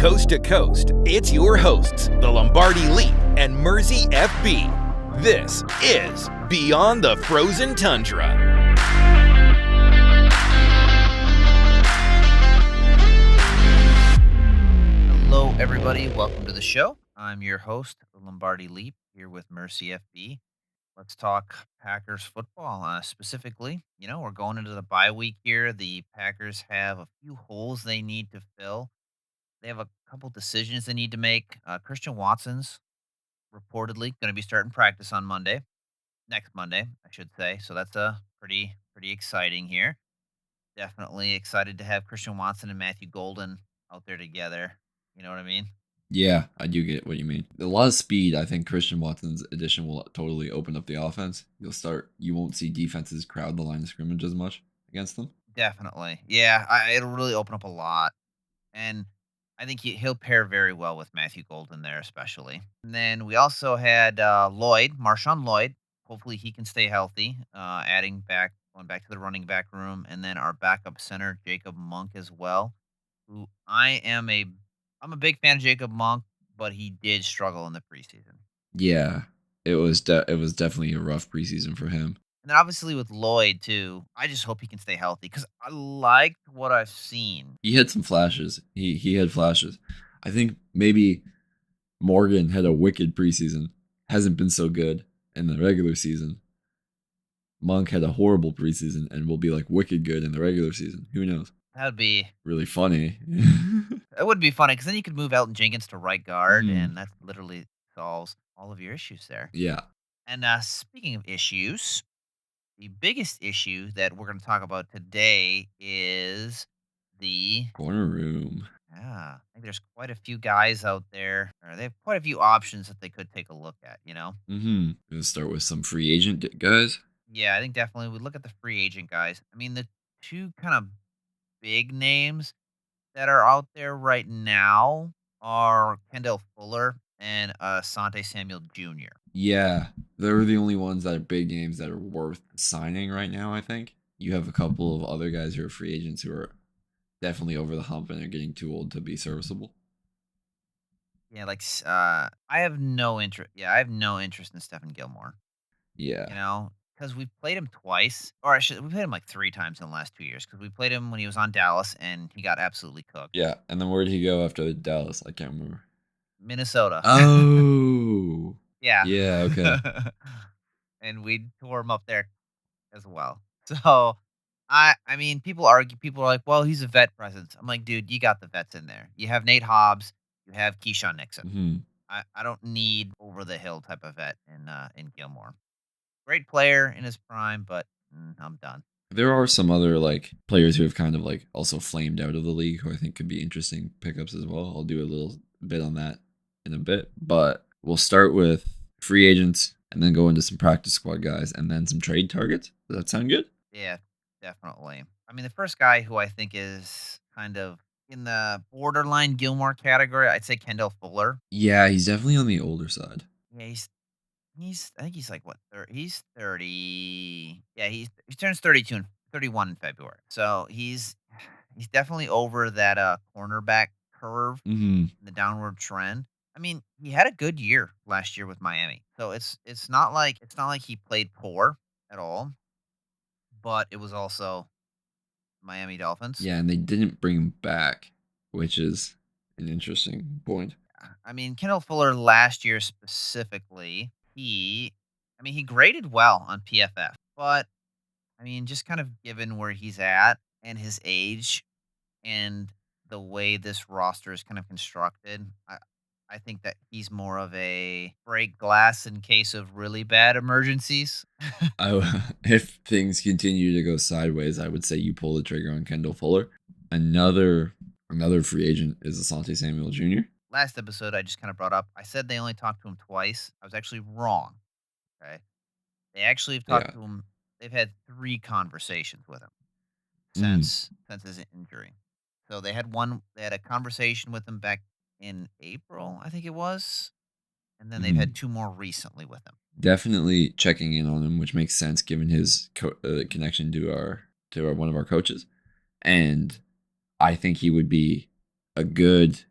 coast to coast, it's your hosts, the Lombardi Leap and Mersey FB. This is Beyond the Frozen Tundra. Hello, everybody. Welcome to the show. I'm your host, the Lombardi Leap, here with Mersey FB. Let's talk Packers football. Specifically, we're going into the bye week here. The Packers have a few holes they need to fill. They have a couple decisions they need to make. Christian Watson's reportedly going to be starting practice on next Monday, I should say. So that's pretty exciting here. Definitely excited to have Christian Watson and Matthew Golden out there together. You know what I mean? Yeah, I do get what you mean. A lot of speed. I think Christian Watson's addition will totally open up the offense. You won't see defenses crowd the line of scrimmage as much against them. Definitely. Yeah, it'll really open up a lot. And I think he'll pair very well with Matthew Golden there, especially. And then we also had Marshawn Lloyd. Hopefully he can stay healthy. Going back to the running back room, and then our backup center Jacob Monk as well. Who I'm a big fan of Jacob Monk, but he did struggle in the preseason. Yeah, it was definitely a rough preseason for him. And then obviously with Lloyd too, I just hope he can stay healthy because I liked what I've seen. He had some flashes. He had flashes. I think maybe Morgan had a wicked preseason. Hasn't been so good in the regular season. Monk had a horrible preseason and will be like wicked good in the regular season. Who knows? That would be really funny. It would be funny because then you could move Elton Jenkins to right guard, and that literally solves all of your issues there. Yeah. And speaking of issues, the biggest issue that we're going to talk about today is the corner room. Yeah, I think there's quite a few guys out there, or they have quite a few options that they could take a look at, Gonna start with some free agent guys. Yeah, I think definitely we look at the free agent guys. I mean, the two kind of big names that are out there right now are Kendall Fuller and Asante Samuel Jr. Yeah, they're the only ones that are big names that are worth signing right now, I think. You have a couple of other guys who are free agents who are definitely over the hump and are getting too old to be serviceable. Yeah, I have no interest. Yeah, I have no interest in Stephen Gilmore. Yeah. Because we've played him twice, we played him like 3 times in the last 2 years. Because we played him when he was on Dallas, and he got absolutely cooked. Yeah, and then where did he go after Dallas? I can't remember. Minnesota. Oh. Yeah. Yeah, okay. And we tore him up there as well. So, I mean, people are like, "Well, he's a vet presence." I'm like, "Dude, you got the vets in there. You have Nate Hobbs, you have Keyshawn Nixon. I don't need over the hill type of vet in Gilmore. Great player in his prime, but I'm done." There are some other players who have kind of also flamed out of the league who I think could be interesting pickups as well. I'll do a little bit on that in a bit, but we'll start with free agents and then go into some practice squad guys and then some trade targets. Does that sound good? Yeah, definitely. I mean, the first guy who I think is kind of in the borderline Gilmore category, I'd say Kendall Fuller. Yeah, he's definitely on the older side. Yeah, I think he's like what? He's 30. Yeah, he turns 32 and 31 in February. So he's definitely over that cornerback curve, the downward trend. I mean, he had a good year last year with Miami. So it's not like he played poor at all. But it was also Miami Dolphins. Yeah, and they didn't bring him back, which is an interesting point. I mean, Kendall Fuller last year specifically, he graded well on PFF, but I mean, just kind of given where he's at and his age and the way this roster is kind of constructed, I think that he's more of a break glass in case of really bad emergencies. If things continue to go sideways, I would say you pull the trigger on Kendall Fuller. Another free agent is Asante Samuel Jr. Last episode, I just kind of brought up, I said they only talked to him twice. I was actually wrong. Okay. They actually have talked to him. They've had 3 conversations with him since his injury. So they had a conversation with him back in April, I think it was. And then they've had 2 more recently with him. Definitely checking in on him, which makes sense given his connection to one of our coaches. And I think he would be a good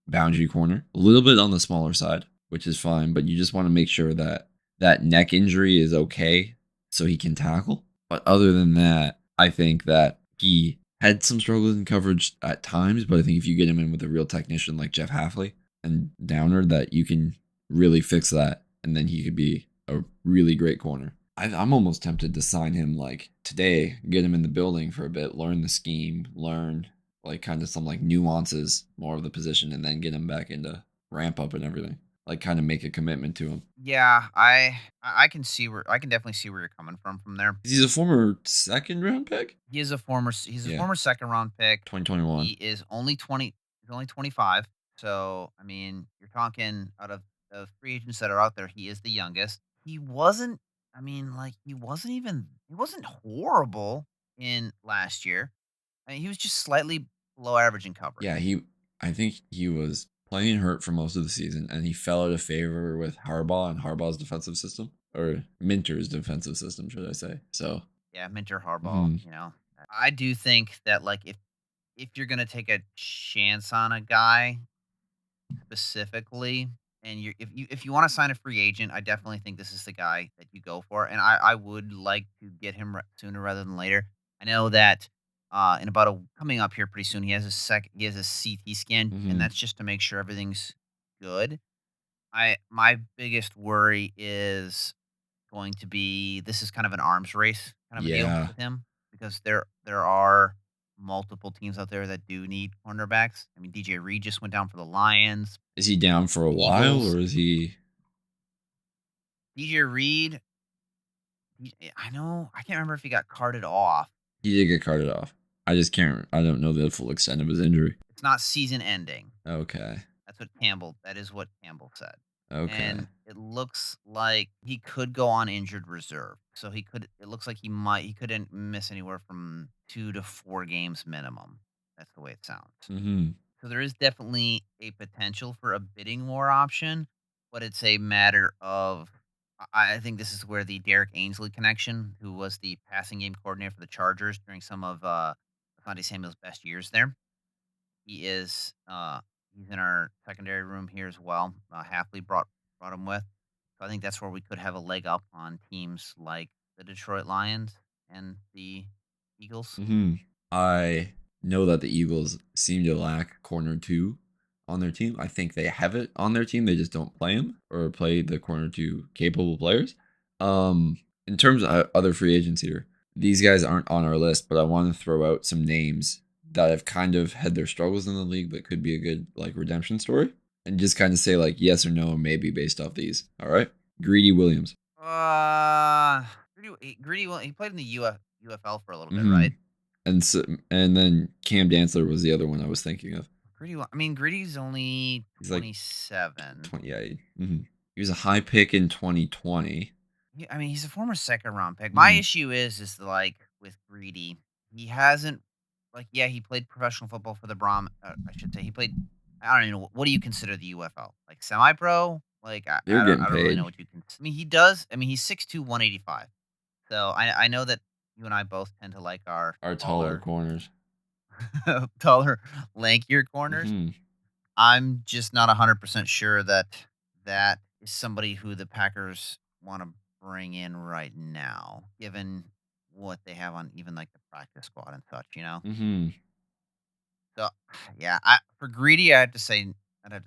boundary corner. A little bit on the smaller side, which is fine, but you just want to make sure that that neck injury is okay so he can tackle. But other than that, I think that he had some struggles in coverage at times, but I think if you get him in with a real technician like Jeff Halfley and Downer, that you can really fix that, and then he could be a really great corner. I'm almost tempted to sign him like today, get him in the building for a bit, learn the scheme, learn like kind of some like nuances more of the position, and then get him back into ramp up and everything. Like kind of make a commitment to him. Yeah, I can see where I can definitely see where you're coming from there. He's a former second round pick, He's a Yeah. former second round pick. 2021. He is only 20. He's only 25. So I mean, you're talking out of the free agents that are out there, he is the youngest. He wasn't. I mean, like he wasn't horrible in last year. I mean, he was just slightly below average in coverage. Yeah, I think he was playing hurt for most of the season, and he fell out of favor with Harbaugh and Harbaugh's defensive system, or Minter's defensive system, should I say? So Yeah, Minter Harbaugh. Mhm. You know, I do think that like if you're gonna take a chance on a guy specifically, and if you want to sign a free agent, I definitely think this is the guy that you go for, and I would like to get him sooner rather than later. I know that in about a coming up here pretty soon, he has a CT scan, and Mhm. that's just to make sure everything's good. I my biggest worry is going to be this is kind of an arms race kind of a deal Yeah, with him because there are multiple teams out there that do need cornerbacks. I mean, DJ Reed just went down for the Lions. is he down for a The while, Eagles, or is he? DJ Reed, I know I can't remember if he got carted off. He did get carted off. I just can't. I don't know the full extent of his injury. It's not season ending. Okay. That is what Campbell said. Okay. And it looks like he could go on injured reserve. So it looks like he couldn't miss anywhere from 2 to 4 games minimum. That's the way it sounds. Mm-hmm. So there is definitely a potential for a bidding war option, but it's a matter of I think this is where the Derek Ainsley connection, who was the passing game coordinator for the Chargers during some of Fonte Samuel's best years there. He is he's in our secondary room here as well. Halfley brought him with. So I think that's where we could have a leg up on teams like the Detroit Lions and the Eagles. Mm-hmm. I know that the Eagles seem to lack corner two on their team. I think they have it on their team. They just don't play him or play the corner two capable players. In terms of other free agents here, these guys aren't on our list, but I want to throw out some names that have kind of had their struggles in the league, but could be a good like redemption story, and just kind of say like yes or no, or maybe based off these. All right, Greedy Williams. He played in the UFL for a little bit, Mhm. right? And then Cam Dantzler was the other one I was thinking of. Greedy's only He's like 27. 20, yeah. He was a high pick in 2020. He's a former second round pick. My Mhm. issue is like with Greedy, he hasn't he played professional football for the I should say he played. I don't even know what do you consider the UFL like semi pro? Like They're getting I don't really paid. know what you can. I mean, he does. I mean, he's 6'2", 185. So I know that you and I both tend to like our Our taller corners. taller, lankier corners. Mhm. I'm just not 100% sure that that is somebody who the Packers want to bring in right now, given what they have on even like the practice squad and such, you know. Mhm. So, yeah, for Greedy, I'd have to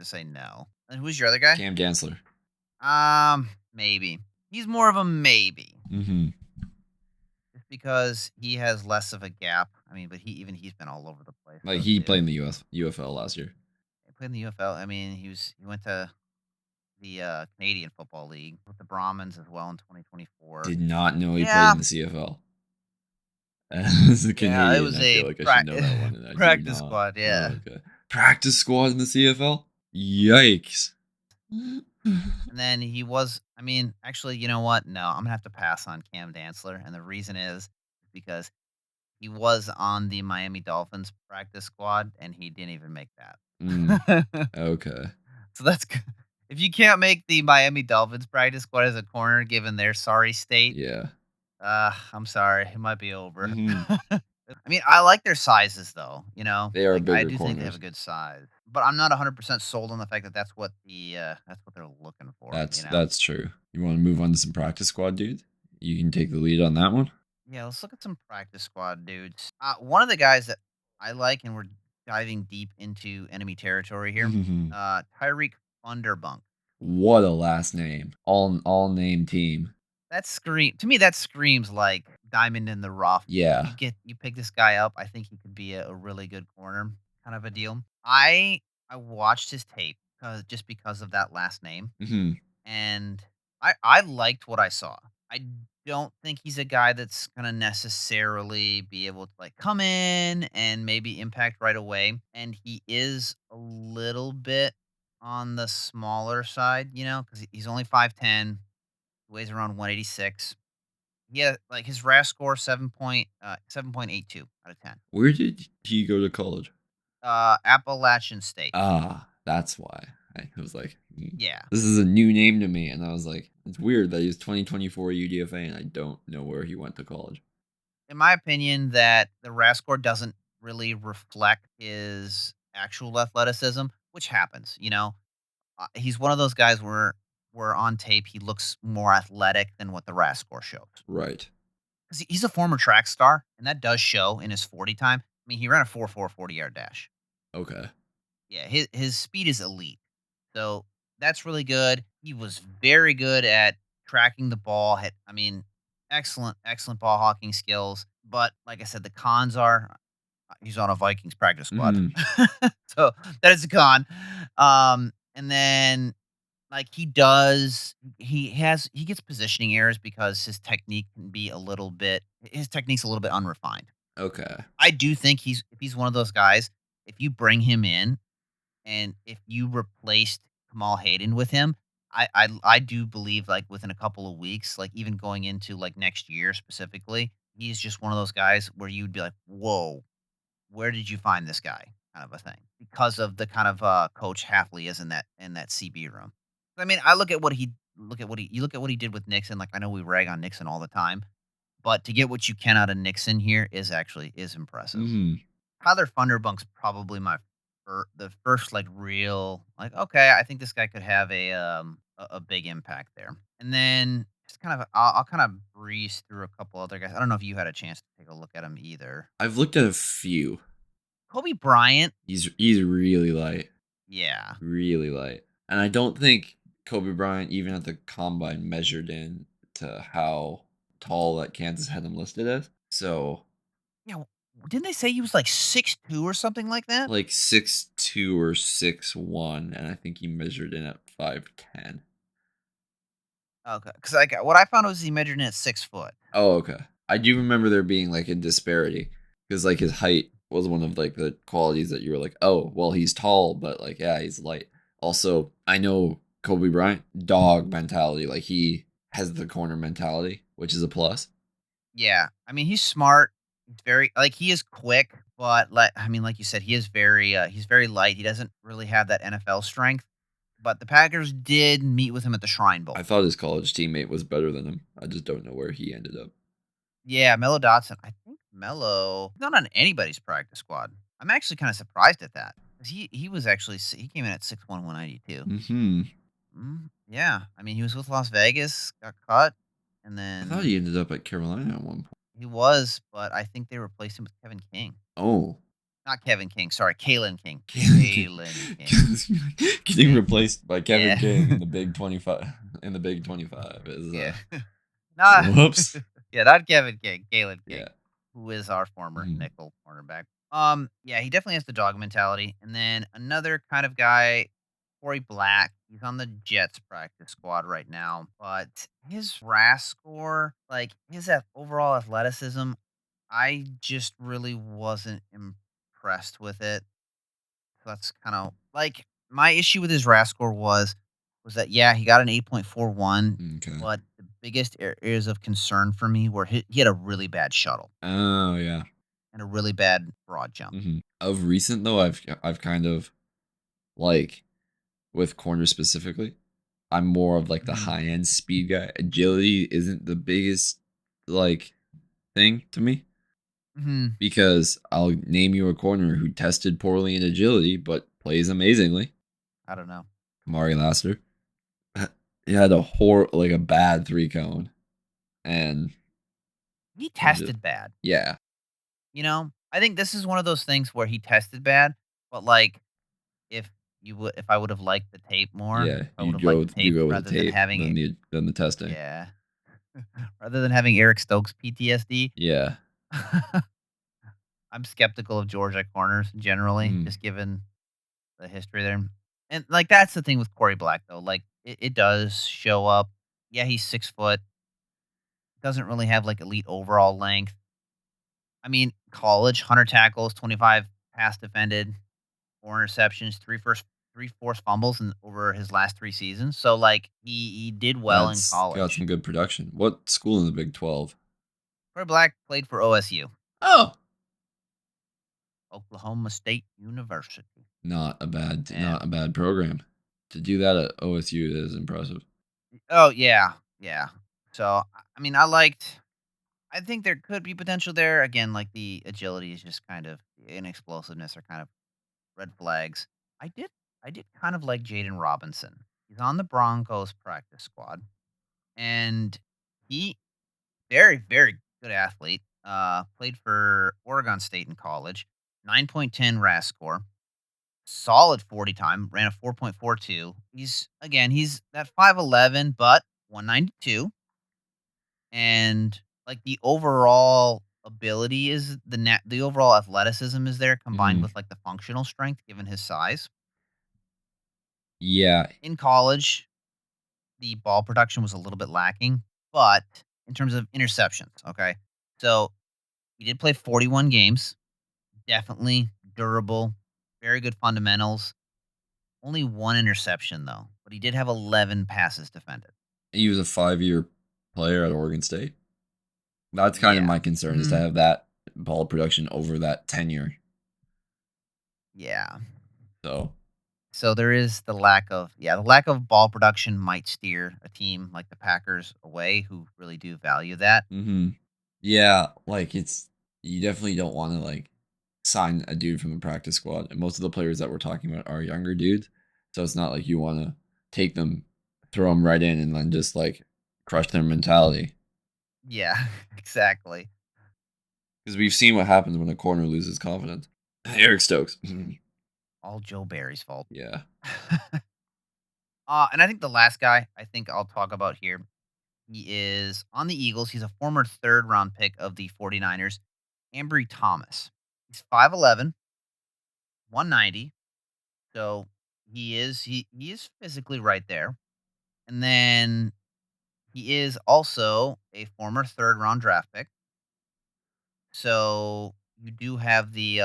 say no. And who's your other guy? Cam Dantzler. Maybe he's more of a maybe, Mhm. just because he has less of a gap. I mean, but he's been all over the place. Like So he played in the UFL last year. he played in the UFL. I mean, he went to the Canadian Football League with the Brahmins as well in 2024. Did not know he played Yeah. in the CFL. As a Canadian, Yeah, it was I feel a like I should know that one. And I do practice not. squad. Yeah, Okay. Practice squad in the CFL? Yikes. and then he was. I mean, actually, you know what? No, I'm gonna have to pass on Cam Dantzler, and the reason is because he was on the Miami Dolphins practice squad, and he didn't even make that. Okay. So that's if you can't make the Miami Dolphins practice squad as a corner, given their sorry state, Yeah. I'm sorry, it might be over. Mhm. I mean, I like their sizes though. You know, They are like, I bigger do think they have corners. a good size. but I'm not 100% sold on the fact that that's what they're looking for. That's true. You want to move on to some practice squad dudes? You can take the lead on that one. Yeah, let's look at some practice squad dudes. One of the guys that I like, and we're diving deep into enemy territory here. Tyreek Thunderbunk. What a last name! All name team. To me that screams like diamond in the rough. Yeah. You pick this guy up. I think he could be a really good corner, kind of a deal. I watched his tape just because of that last name, hmm and I liked what I saw. I don't think he's a guy that's gonna necessarily be able to like come in and maybe impact right away. And he is a little bit on the smaller side, because he's only 5'10", weighs around 186. Yeah, like his RAS score 7.82 out of 10. Where did he go to college? Appalachian State. That's why. I was like, Yeah. this is a new name to me, and I was like, it's weird that he's 2024 UDFA, and I don't know where he went to college. In my opinion, that the RAS score doesn't really reflect his actual athleticism, which happens. He's one of those guys where on tape he looks more athletic than what the RAS score shows. Right. Because he's a former track star, and that does show in his 40 time. I mean, he ran a 4.4 40-yard dash. Okay. Yeah, his speed is elite. So that's really good. He was very good at tracking the ball. Excellent ball hawking skills. But like I said, the cons are he's on a Vikings practice squad. So that is a con. And then like he gets positioning errors because his technique's a little bit unrefined. Okay. I do think if he's one of those guys, if you bring him in and if you replaced Kamal Hayden with him, I do believe like within a couple of weeks, like even going into like next year specifically, he's just one of those guys where you'd be like, whoa, where did you find this guy? Kind of a thing. Because of the kind of coach Hafley is in that CB room. I mean, you look at what he did with Nixon. Like I know we rag on Nixon all the time, but to get what you can out of Nixon here is impressive. Tyler Thunderbunk's probably the first like real like okay, I think this guy could have a big impact there. And then just kind of I'll kind of breeze through a couple other guys. I don't know if you had a chance to take a look at him either. I've looked at a few. Kobe Bryant. He's really light. Yeah. Really light. And I don't think Kobe Bryant, even at the combine, measured in to how tall that Kansas had him listed as. So. Yeah. Didn't they say he was like 6'2" or something like that? Like 6'2" or 6'1", and I think he measured in at 5'10". Okay. Because like what I found was he measured in at 6 foot. Oh, okay. I do remember there being like a disparity because like his height was one of like the qualities that you were like, oh, well, he's tall, but like, yeah, he's light. Also, I know Kobe Bryant, dog mentality. Like he has the corner mentality, which is a plus. Yeah. I mean, he's smart. He's very like he is quick, but like you said, he's very light. He doesn't really have that NFL strength. But the Packers did meet with him at the Shrine Bowl. I thought his college teammate was better than him. I just don't know where he ended up. Yeah, Mello Dotson. I think Mello not on anybody's practice squad. I'm actually kind of surprised at that. He came in at 6'1", 192. Yeah, I mean he was with Las Vegas, got cut, and then I thought he ended up at Carolina at one point. He was, but I think they replaced him with Kevin King. Oh. Not Kevin King, sorry, Kalen King. Kalen King. Getting replaced by Kevin King in the Big 25. In the Big 25 is whoops. Yeah, not Kevin King, Kalen King, who is our former nickel cornerback. Yeah, he definitely has the dog mentality. And then another kind of guy, Corey Black. He's on the Jets practice squad right now, but his RAS score, like his overall athleticism, I just really wasn't impressed with it. So that's kind of like my issue with his RAS score was that he got an 8.41, but the biggest areas of concern for me were he had a really bad shuttle. Oh yeah, and a really bad broad jump. Of recent though, I've kind of like. With corner specifically, I'm more of like the high end speed guy. Agility isn't the biggest like thing to me because I'll name you a corner who tested poorly in agility but plays amazingly. I don't know. Kamari Lassiter. He had a bad 3 cone, and He was just tested bad. yeah, I think this is one of those things where he tested bad, but like if if I would have liked the tape more, yeah. if I would have liked the You tape go with rather the than tape having than it, the testing. yeah, rather than having Eric Stokes PTSD. Yeah. I'm skeptical of Georgia corners generally, Mm. just given the history there. And like that's the thing with Corey Black though. Like it does show up. Yeah, he's 6 foot. Doesn't really have like elite overall length. I mean, college, 100 tackles, 25 pass defended, 4 interceptions, three forced fumbles in over his last 3 seasons. So like he did well in That's got college. some good production. What school in the Big 12? Corey Black played for OSU, Oh, Oklahoma State University. not a And bad program. To do that at OSU is impressive. oh yeah, yeah. So I mean, I think there could be potential there. Again, like the agility is just kind of and explosiveness are kind of red flags. I did I did kind of like Jaden Robinson. He's on the Broncos practice squad, and he very good athlete. Played for Oregon State in college. 9.10 RAS score. Solid 40 time. Ran a 4.42. He's that 5'11, but 192. And like the overall ability is the overall athleticism is there combined Mhm. with like the functional strength given his size. Yeah, In college, the ball production was a little bit lacking, but in terms of interceptions, okay. So he did play 41 games, definitely durable, very good fundamentals. Only 1 interception though, but he did have 11 passes defended. he was a 5-year player at Oregon State. That's kind of Yeah. my concern is to have that ball production over that tenure. Yeah. So So there is the lack of ball production might steer a team like the Packers away who really do value that. yeah, like you definitely don't want to like sign a dude from the practice squad. And most of the players that we're talking about are younger dudes. So it's not like you want to take them, throw them right in and then just like crush their mentality. Yeah, exactly. Because we've seen what happens when a corner loses confidence. Eric Stokes. All Joe Barry's fault. Yeah. And I think the last guy I think I'll talk about here, he is on the Eagles. He's a former third round pick of the 49ers, Ambry Thomas. He's 5'11, 190. So he is physically right there. And then he is also a former third round draft pick. So you do have the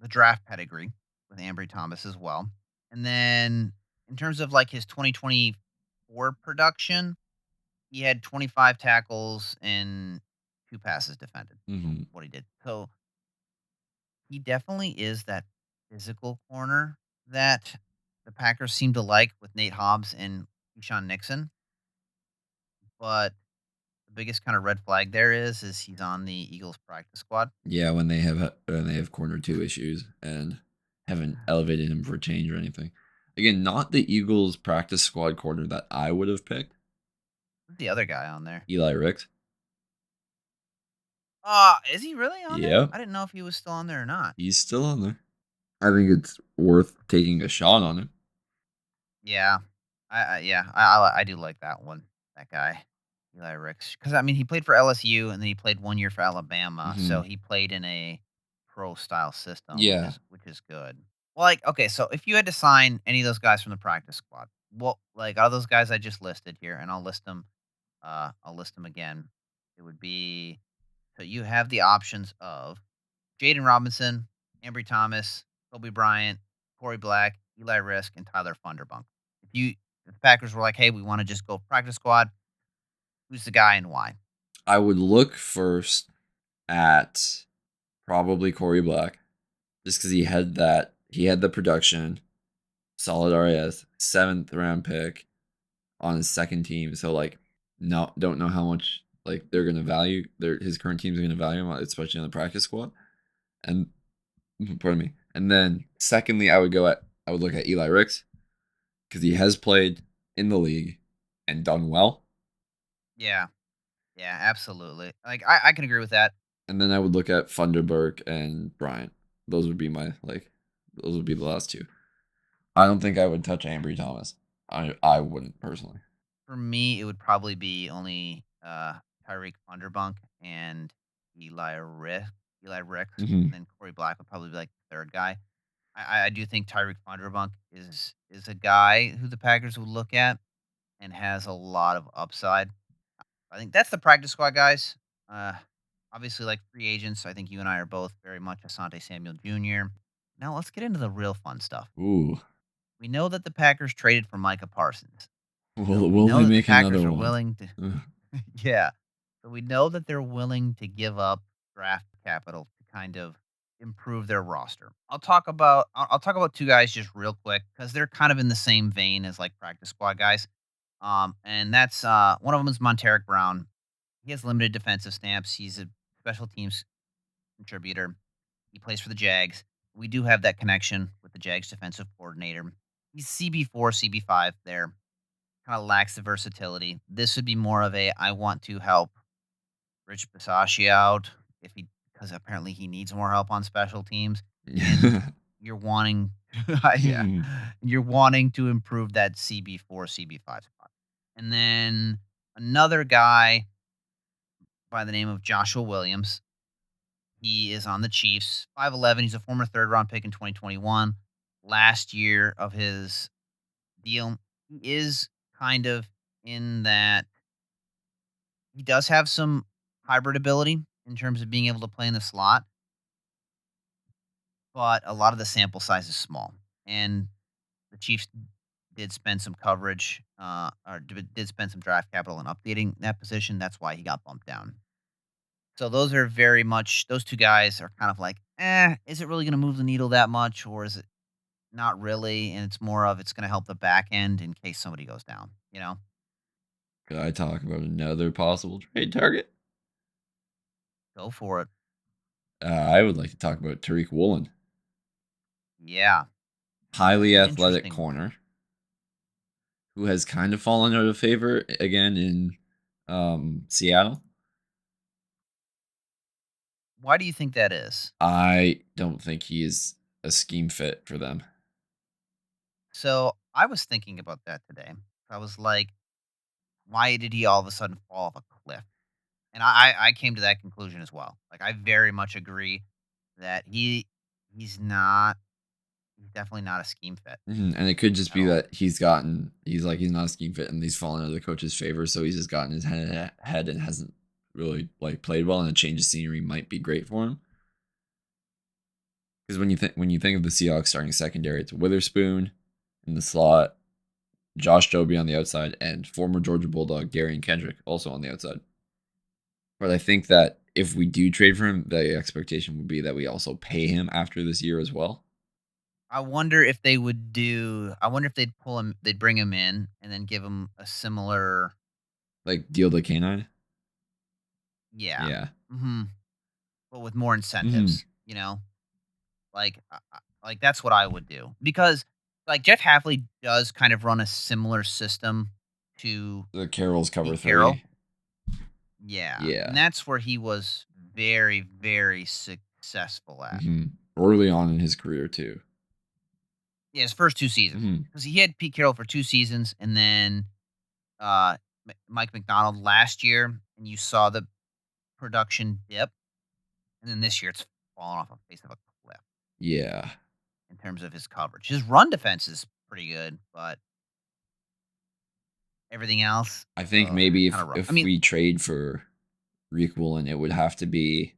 draft pedigree with Ambry Thomas as well. And then in terms of like his 2024 production, he had 25 tackles and 2 passes defended. Mhm. What he did. So he definitely is that physical corner that the Packers seem to like with Nate Hobbs and Keyshawn Nixon. But the biggest kind of red flag there is he's on the Eagles practice squad. Yeah, when they have corner 2 issues and haven't elevated him for change or anything. Again, not the Eagles practice squad corner that I would have picked. Who's the other guy on there? Eli Ricks. Is he really on Yeah. there? I didn't know if he was still on there or not. He's still on there. I think it's worth taking a shot on him. Yeah. I do like that one. That guy, Eli Ricks. Because I mean, he played for LSU and then he played 1 year for Alabama, so he played in a pro style system, Yeah. which is good. Well, like, okay, so if you had to sign any of those guys from the practice squad, well, like all those guys I just listed here, and I'll list them. I'll list them again. It would be so you have the options of Jaden Robinson, Ambry Thomas, Kobe Bryant, Corey Black, Eli Risk, and Tyler Funderbunk. If the Packers were like, hey, we want to just go practice squad, who's the guy and why? I would look first at probably Corey Black, just because he had the production, solid RAS, 7th round pick on his second team. So like, no, don't know how much like they're gonna value his current team's gonna value him, especially on the practice squad. And pardon me. And then secondly, I would look at Eli Ricks because he has played in the league and done well. Yeah. Yeah, absolutely. Like, I can agree with that. And then I would look at Funderburk and Bryant. Those would be those would be the last two. I don't think I would touch Ambry Thomas. I wouldn't personally. For me, it would probably be only Tyreek Thunderbunk and Eli Rick, Eli Ricks, Mm-hmm. and then Corey Black would probably be like the third guy. I do think Tyreek Thunderbunk is a guy who the Packers would look at and has a lot of upside. I think that's the practice squad guys. Uh, Obviously, like free agents, I think you and I are both very much Asante Samuel Jr. Now let's get into the real fun stuff. Ooh. We know that the Packers traded for Micah Parsons. So we Will know they that the make another Packers are one? willing to Ugh. yeah. So we know that they're willing to give up draft capital to kind of improve their roster. I'll talk about two guys just real quick because they're kind of in the same vein as like practice squad guys. And that's one of them is Monteric Brown. He has limited defensive snaps. He's a special teams contributor. He plays for the Jags. We do have that connection with the Jags defensive coordinator. He's CB4, CB5 there. Kind of lacks the versatility. This would be more of a I want to help Rich Bisaccia out because apparently he needs more help on special teams. And you're wanting yeah. You're wanting to improve that CB4, CB5 spot. And then another guy by the name of Joshua Williams. He is on the Chiefs, 5'11". He's a former third round pick in 2021. Last year of his deal, he is kind of in that he does have some hybrid ability in terms of being able to play in the slot, but a lot of the sample size is small. And the Chiefs did spend some coverage, did spend some draft capital in updating that position. That's why he got bumped down. So those are very much those two guys are kind of like, is it really going to move the needle that much, or is it not really? And it's more of it's going to help the back end in case somebody goes down. You know, Could I talk about another possible trade target? go for it. I would like to talk about Tariq Woolen. Yeah, Highly an athletic interesting corner who has kind of fallen out of favor again in Seattle. Why do you think that is? I don't think he is a scheme fit for them. So I was thinking about that today. I was like, why did he all of a sudden fall off a cliff? And I came to that conclusion as well. Like I very much agree that he's not he's definitely not a scheme fit And it could just at be all. that he's not a scheme fit and he's fallen out of the coach's favor, so he's just gotten his head and hasn't really like played well, and a change of scenery might be great for him. Because when you think of the Seahawks starting secondary, it's Witherspoon in the slot, Josh Jobe on the outside, and former Georgia Bulldog Gary and Kendrick also on the outside. But I think that if we do trade for him, the expectation would be that we also pay him after this year as well. I wonder if they would do. I wonder if they'd bring him in and then give him a similar. Like deal to Canine. Yeah. Yeah. Hmm. But with more incentives, you know, like that's what I would do because like Jeff Halfley does kind of run a similar system to The Carroll's cover Pete 3. Carroll. Yeah. Yeah. And that's where he was very, very successful at. Early on in his career too. Yeah, his first 2 seasons because he had Pete Carroll for 2 seasons, and then Mike McDonald last year, and you saw the production dip, and then this year it's fallen off the face of a cliff Yeah. in terms of his coverage. His run defense is pretty good, but everything else, I think maybe kinda rough. if I mean, we trade for Rick Woolen, it would have to be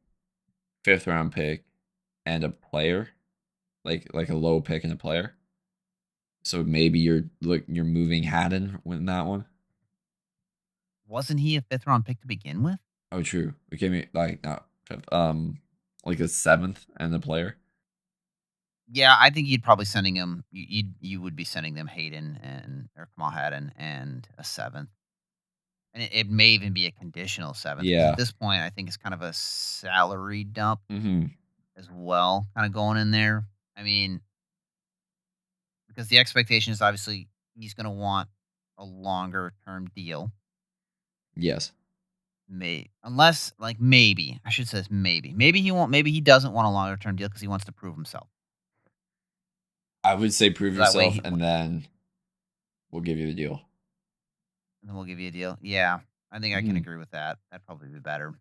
5th round pick and a player, like a low pick and a player. So maybe you're moving Haddon in that one. wasn't he a 5th round pick to begin with? Oh, true. We came like not 5th, like a 7th and a player. Yeah, I think you'd probably sending him. You would be sending them Hayden or Kamal Haddon and a 7th. And it may even be a conditional 7th. 'Cause Yeah. at this point, I think it's kind of a salary dump Mm-hmm. as well, kind of going in there. I mean, because the expectation is obviously he's going to want a longer term deal. Yes. Unless like maybe I should say maybe he won't. Maybe he doesn't want a longer term deal because he wants to prove himself. I would say prove So that way, yourself, and then we'll give you the deal. and then we'll give you a deal. Yeah, I think I can Mhm. agree with that. That'd probably be better.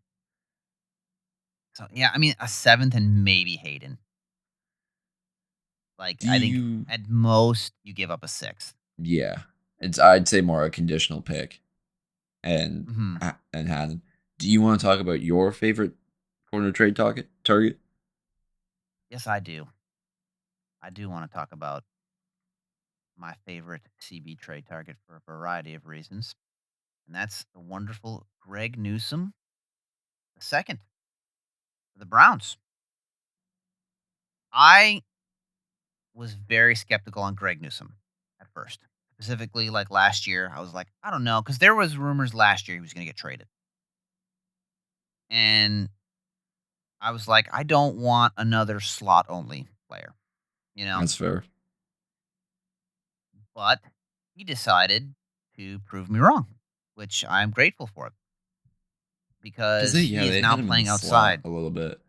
So yeah, I mean a seventh and maybe Hayden. Like Do I think you? at most you give up a sixth. Yeah, I'd say more a conditional pick, and Hmm. and Haddon. Do you want to talk about your favorite corner trade target? Yes, I do. I do want to talk about my favorite CB trade target for a variety of reasons, and that's the wonderful Greg Newsome the second for the Browns. I was very skeptical on Greg Newsome at first. Specifically, like last year, I was like, I don't know, because there was rumors last year he was going to get traded, and I was like, I don't want another slot only player, you know. That's fair. But he decided to prove me wrong, which I'm grateful for Because because he is they now had him in the playing slot outside. a little bit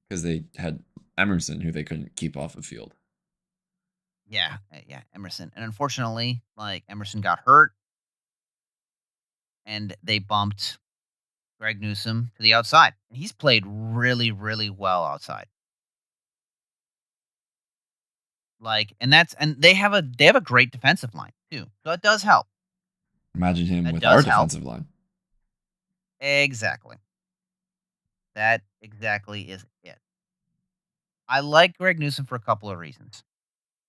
because they had Emerson, who they couldn't keep off the field. Yeah, Emerson. And unfortunately, like Emerson got hurt and they bumped Greg Newsome to the outside. And he's played really, really well outside. And they have a great defensive line too. So it does help. Imagine him That with our does help. defensive line. Exactly. That exactly is it. I like Greg Newsome for a couple of reasons.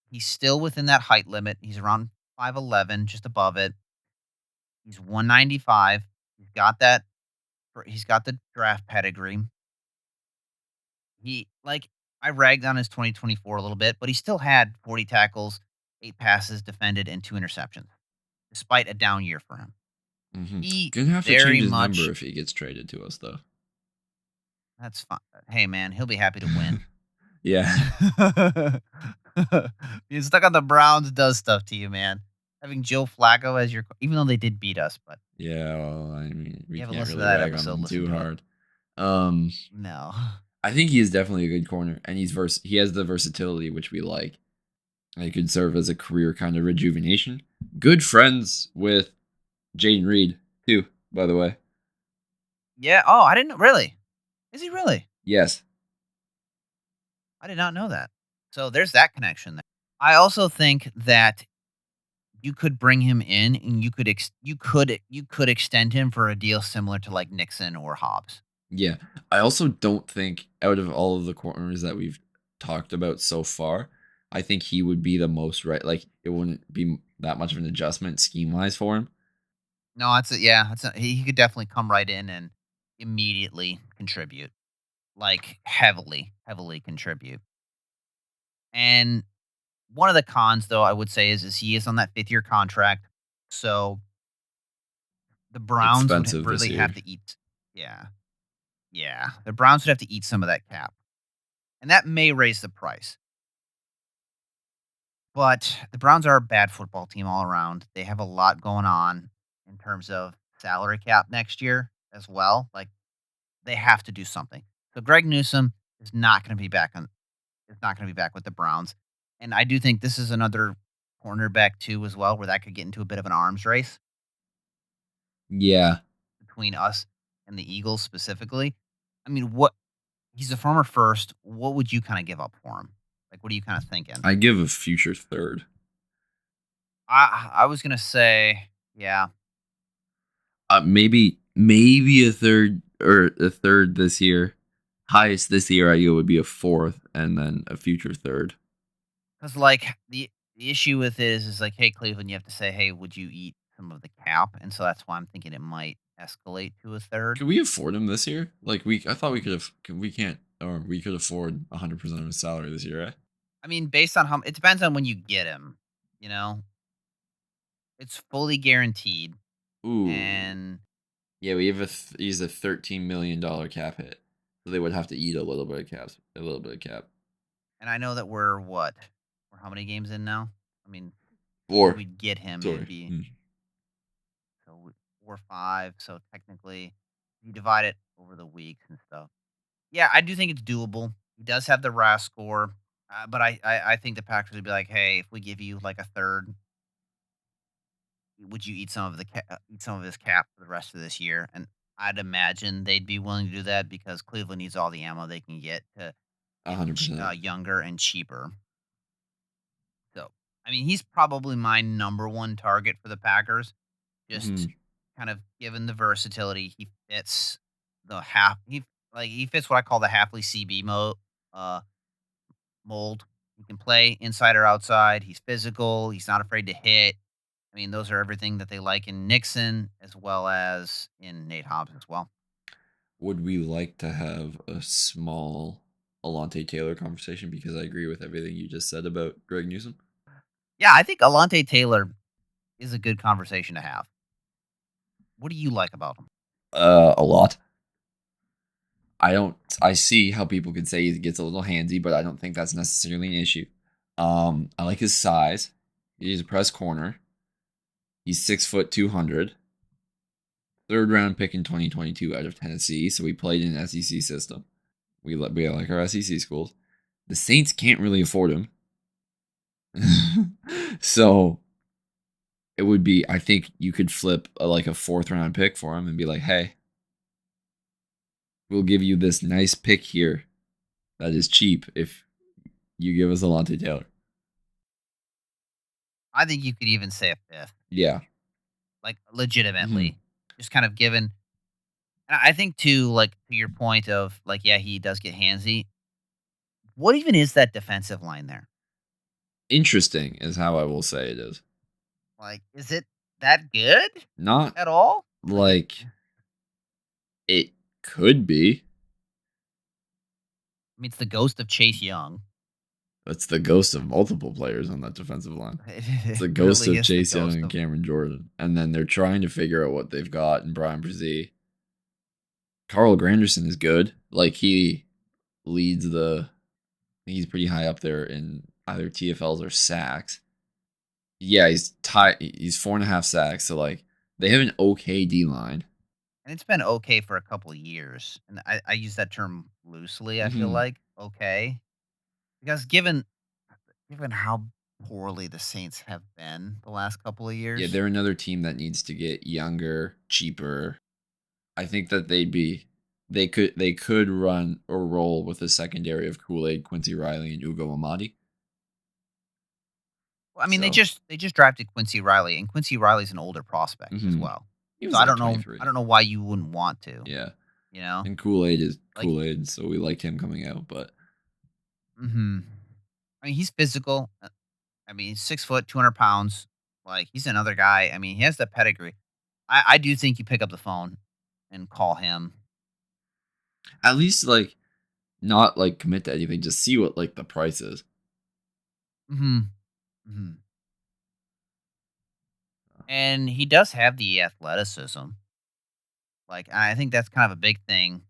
He's still within that height limit. He's around 5'11", just above it. He's 195. He's got that. He's got the draft pedigree. I ragged on his 2024 a little bit, but he still had 40 tackles, 8 passes defended, and 2 interceptions, despite a down year for him. Mm-hmm. He Gonna have to very change his number much. if he gets traded to us, though. That's fine. Hey man, he'll be happy to win. Yeah. Being stuck on the Browns does stuff to you, man. Having Joe Flacco as even though they did beat us, but Yeah, well, I mean, we you haven't can't listened to really that rag on episode, them listen too to it. hard. No. I think he is definitely a good corner, and he has the versatility which we like. He could serve as a career kind of rejuvenation. Good friends with Jaden Reed too, by the way. Yeah. Oh, I didn't really. Is he really? Yes. I did not know that. So there's that connection there. I also think that you could bring him in and you could extend him for a deal similar to like Nixon or Hobbs. Yeah. I also don't think out of all of the corners that we've talked about so far, I think he would be the most right. Like it wouldn't be that much of an adjustment scheme wise for him. No, he could definitely come right in and immediately contribute. Like heavily contribute. And one of the cons though I would say is he is on that 5th year contract. So the Browns would Expensive this really year. have to eat. Yeah. Yeah. The Browns would have to eat some of that cap. And that may raise the price. But the Browns are a bad football team all around. They have a lot going on in terms of salary cap next year as well. Like they have to do something. So Greg Newsome is not going to be back with the Browns. And I do think this is another cornerback too as well where that could get into a bit of an arms race Yeah. between us and the Eagles specifically. I mean, he's a former first. What would you kind of give up for him? Like what are you kind of thinking? I give a future third. I was going to say, yeah. Maybe a third this year. Highest this year I go would be a fourth, and then a future third. Because like the issue with it is like, hey Cleveland, you have to say, hey, would you eat some of the cap? And so that's why I'm thinking it might escalate to a third. Could we afford him this year? Like I thought we could have. We can't, or we could afford 100% of his salary this year, right? I mean, based on it depends on when you get him. You know, it's fully guaranteed, Ooh. and Yeah, we have he's a $13 million cap hit, so they would have to eat a little bit of cap. And I know that we're how many games in now? I mean, when 4. we'd get him, it'd Sorry. be so 4 or 5. So technically, you divide it over the weeks and stuff. Yeah, I do think it's doable. He does have the RAS score, but I think the Packers would be like, hey, if we give you like a third, would you eat some of his cap for the rest of this year? And I'd imagine they'd be willing to do that because Cleveland needs all the ammo they can get to get 100%. younger and cheaper. So, I mean, he's probably my number one target for the Packers. Just Mhm. kind of given the versatility, he fits the half. He fits what I call the Halfley CB uh, mold. He can play inside or outside. He's physical. He's not afraid to hit. I mean, those are everything that they like in Nixon as well as in Nate Hobbs as well. Would we like to have a small Alante Taylor conversation? Because I agree with everything you just said about Greg Newsom. Yeah, I think Alante Taylor is a good conversation to have. What do you like about him? A lot. I see how people could say he gets a little handsy, but I don't think that's necessarily an issue. I like his size. He's a press corner. He's 6 foot 200. Third round pick in 2022 out of Tennessee. So we played in an SEC system. We like our SEC schools. The Saints can't really afford him. So it would be, I think you could flip like a 4th round pick for him and be like, hey, we'll give you this nice pick here that is cheap if you give us Alante Taylor. I think you could even say a fifth, Yeah. like legitimately, just kind of given. And I think too, like to your point of like, yeah, he does get handsy. What even is that defensive line there? Interesting is how I will say it is. Like, is it that good Not at all? like it could be. I mean, it's the ghost of Chase Young. That's the ghost of multiple players on that defensive line. It's the It ghost really of is the Chase Young ghost and of- Cameron Jordan. And then they're trying to figure out what they've got in Brian Brzee. Carl Granderson is good. Like he leads he's pretty high up there in either TFLs or sacks. Yeah, he's 4.5 sacks. So like they have an okay D line. And it's been okay for a couple of years. And I use that term loosely, I feel Mhm. like. Okay. Because given how poorly the Saints have been the last couple of years. Yeah, they're another team that needs to get younger, cheaper. I think that they could run or roll with a secondary of Kool-Aid, Quincy Riley, and Ugo Amadi. Well, I mean, So- they just drafted Quincy Riley, and Quincy Riley's an older prospect as Mhm. well. He was So I like don't know 23. I don't know why you wouldn't want to. Yeah. You know? And Kool-Aid is Like- Kool-Aid, so we liked him coming out, but Mhm. I mean, he's physical. I mean, he's 6 foot, 200 pounds. Like, he's another guy. I mean, he has the pedigree. I do think you pick up the phone and call him. at least like not like commit to anything, just see what like the price is. Mhm. Mhm. And he does have the athleticism. Like, I think that's kind of a big thing.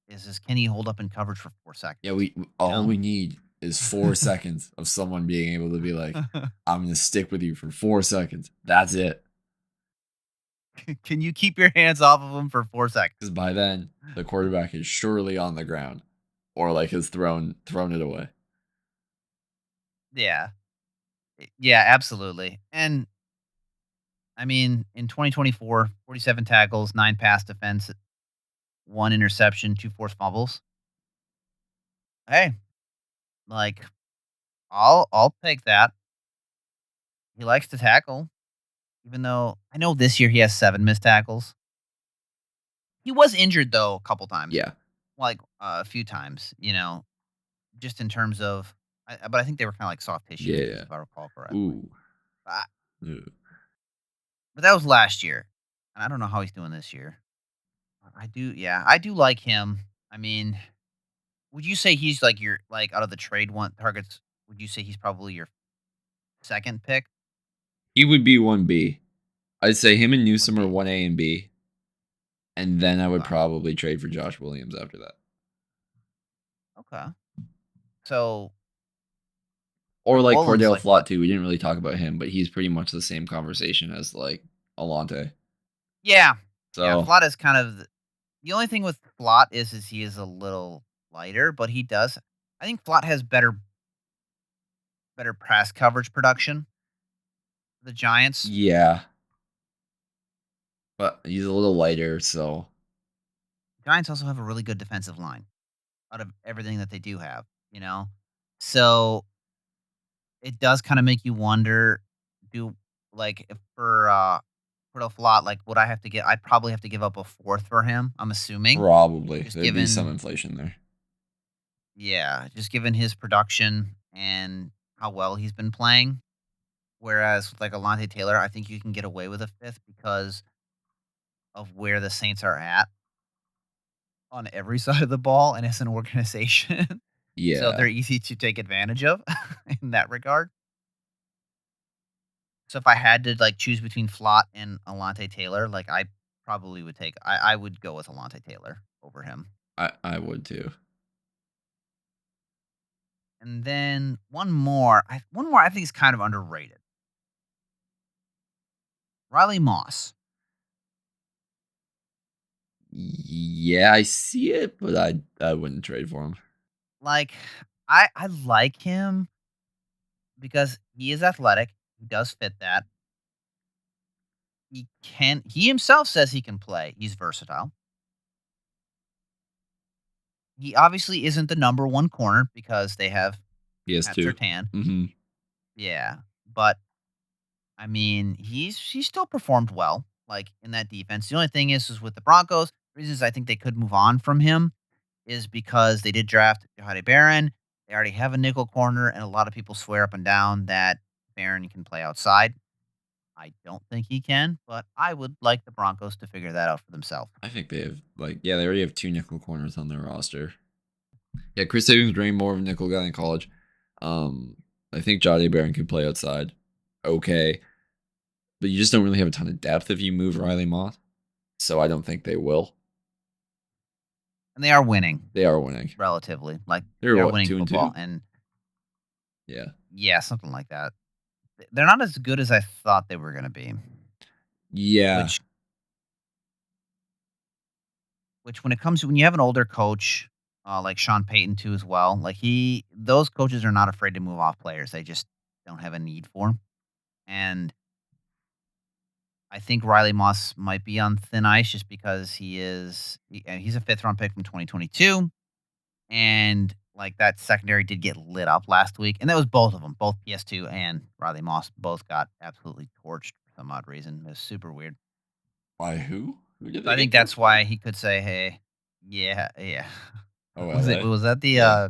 Is can he hold up in coverage for 4 seconds? Yeah, all know? we need is 4 seconds of someone being able to be like, I'm gonna stick with you for 4 seconds. That's it. Can you keep your hands off of him for 4 seconds? Because by then the quarterback is surely on the ground, or like has thrown it away. Yeah. Yeah, absolutely. And I mean, in 2024, 47 tackles, 9 pass defense, 1 interception, 2 forced fumbles. Hey, like I'll take that. He likes to tackle, even though I know this year he has 7 missed tackles. He was injured though a couple times. Yeah. Like a few times, just in terms of but I think they were kind of like soft tissue Yeah, injuries, yeah. if I recall correctly. Ooh. Uh, Ooh. But that was last year. And I don't know how he's doing this year. I do like him. I mean, would you say he's like your like out of the trade one targets, would you say he's probably your second pick? He would be 1B. I'd say him and Newsom are 1B. 1A and B. And then I would Okay. probably trade for Josh Williams after that. Okay. So Or like Wolin's Cordell like Flott what? too. We didn't really talk about him, but he's pretty much the same conversation as like Alante. Yeah, yeah. So Flott is kind of the only thing with Flott is he is a little lighter, but he does. I think Flott has better pass coverage production. The Giants. yeah, but he's a little lighter. So Giants also have a really good defensive line out of everything that they do have. You know, so it does kind of make you wonder. Do like if for a Flott, like would I have to get? I'd probably have to give up a fourth for him. I'm assuming, probably just there'd be some given inflation there. yeah, just given his production and how well he's been playing. Whereas with like Alontae Taylor, I think you can get away with a fifth because of where the Saints are at on every side of the ball and as an organization. So they're Yeah, easy to take advantage of in that regard. So if I had to like choose between Flott and Alontae Taylor, like I probably would I would go with Alontae Taylor over him. I would too. And then one more I think is kind of underrated. Riley Moss. Yeah, I see it, but I wouldn't trade for him. Like I like him because he is athletic. He does fit that. He himself says he can play. He's versatile. He obviously isn't the number one corner because they have He has Pat two. Surtain. Mm-hmm. Yeah. But I mean, he's still performed well, like in that defense. The only thing is with the Broncos, reasons I think they could move on from him is because they did draft Jahadi Barron. They already have a nickel corner, and a lot of people swear up and down that Barron can play outside. I don't think he can, but I would like the Broncos to figure that out for themselves. I think they have they already have two nickel corners on their roster. Yeah, Chris Havens was more of a nickel guy in college. I think Jahdae Barron could play outside. Okay. But you just don't really have a ton of depth if you move Riley Moss. So I don't think they will. And they are winning They are winning. relatively. Like They're they're what, winning 2 and football, 2? and Yeah. yeah, something like that. They're not as good as I thought they were going to be. Yeah. Which when it comes to when you have an older coach like Sean Payton too as well, like those coaches are not afraid to move off players. They just don't have a need for them. And I think Riley Moss might be on thin ice just because he's a fifth round pick from 2022, and like that secondary did get lit up last week, and that was both of them, both PS2 and Riley Moss both got absolutely torched for some odd reason. It was super weird. By who? Who did So they I think get that's torched by? why he could say, "Hey, yeah, yeah." Oh, LA? Was that the Yeah.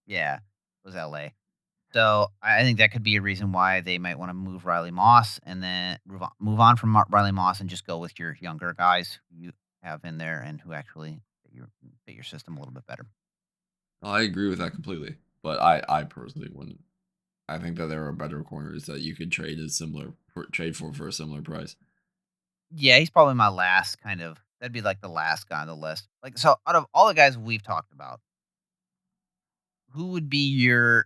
yeah, it was LA. So I think that could be a reason why they might want to move Riley Moss and then move on from Riley Moss and just go with your younger guys who you have in there and who actually fit your system a little bit better. I agree with that completely. But I personally wouldn't. I think that there are better corners that you could trade for a similar price. Yeah, he's probably my last kind of. That'd be like the last guy on the list. Like so, out of all the guys we've talked about, who'd be your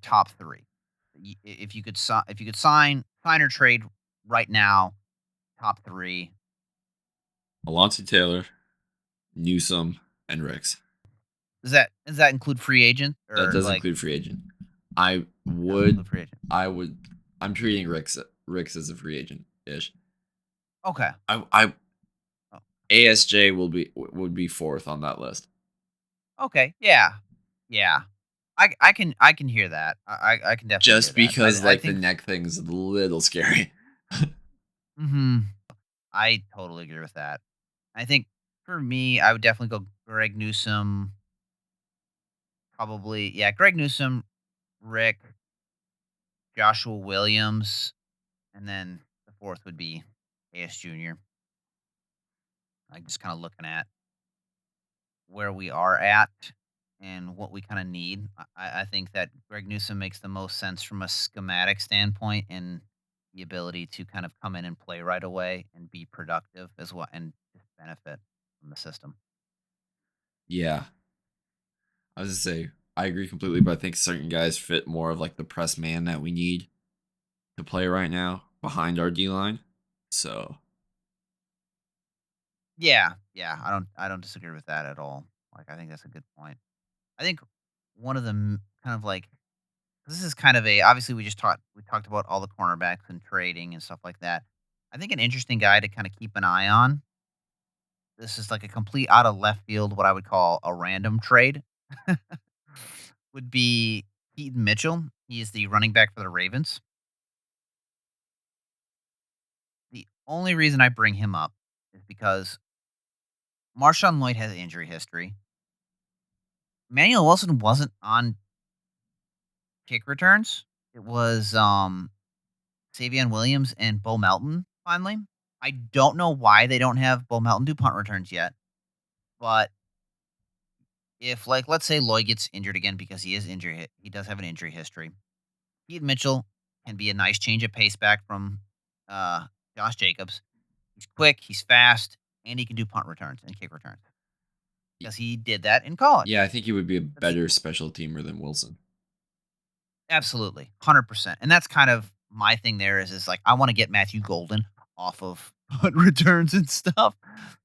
top three? If you could sign or trade right now, top three. Alontae Taylor, Newsome, and Ricks. Does that include free agent That or does like include free agent. I doesn't would include free agent? I would I'm treating Ricks as a free agent ish. Okay. I Oh, ASJ would be fourth on that list. okay. Yeah. Yeah. I can hear that. I can definitely hear Just that. because I the think. neck thing's a little scary. Hmm. I totally agree with that. I think for me, I would definitely go Greg Newsom. Probably, yeah. Greg Newsom, Rick, Joshua Williams, and then the fourth would be AS Junior. Like just kind of looking at where we are at and what we kind of need. I think that Greg Newsom makes the most sense from a schematic standpoint and the ability to kind of come in and play right away and be productive as well and just benefit from the system. Yeah. I was to say I agree completely, but I think certain guys fit more of like the press man that we need to play right now behind our D line. So Yeah, yeah, I don't disagree with that at all. Like, I think that's a good point. I think one of the kind of like this is kind of a obviously we talked about all the cornerbacks and trading and stuff like that. I think an interesting guy to kind of keep an eye on. This is like a complete out of left field, what I would call a random trade, would be Keaton Mitchell. He is the running back for the Ravens. The only reason I bring him up is because Marshawn Lloyd has injury history. Emmanuel Wilson wasn't on kick returns. It was Savion Williams and Bo Melton finally. I don't know why they don't have Bo Melton do punt returns yet, but if like let's say Lloyd gets injured again because he does have an injury history. Keaton Mitchell can be a nice change of pace back from uh, Josh Jacobs. He's quick, he's fast, and he can do punt returns and kick returns because he did that in college. yeah, I think he would be a 'Cause better special teamer than Wilson. Absolutely, 100%, and that's kind of my thing there is like, I wanna get Matthew Golden off of punt returns and stuff,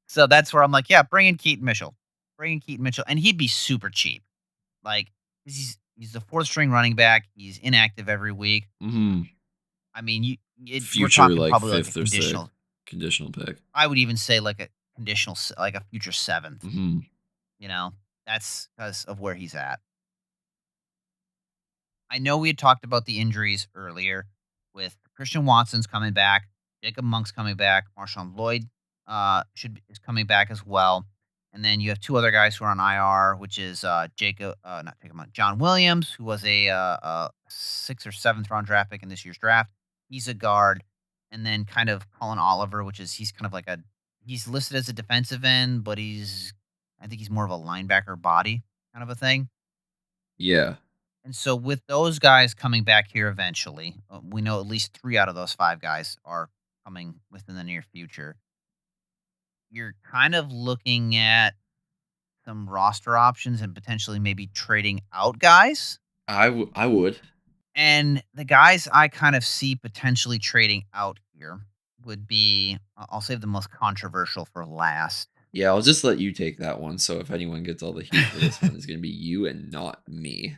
so that's where I'm like, "Yeah, bring in Keaton Mitchell. Bring in Keaton Mitchell," and he'd be super cheap, like, 'cause he's the 4th string running back, he's inactive every week. Mm-hmm. I mean, we're Future talking like probably like a fifth or sixth conditional pick. I would even say like a like a future 7th, Mm-hmm. you know? That's because of where he's at. I know we had talked about the injuries earlier with Christian Watson's coming back, Jacob Monk's coming back, Marshawn Lloyd is coming back as well. And then you have two other guys who are on IR, which is not Jacob Monk, John Williams, who was a 6th or 7th round draft pick in this year's draft. He's a guard. And then kind of Colin Oliver, which is he's kind of like he's listed as a defensive end, but I think he's more of a linebacker body kind of a thing. Yeah. And so with those guys coming back here eventually, we know at least 3 out of those 5 guys are coming within the near future. You're kind of looking at some roster options and potentially maybe trading out guys. I would. And the guys I kind of see potentially trading out here would be I'll save the most controversial for last. Yeah, I'll just let you take that one. So if anyone gets all the heat for this one, it's going to be you and not me.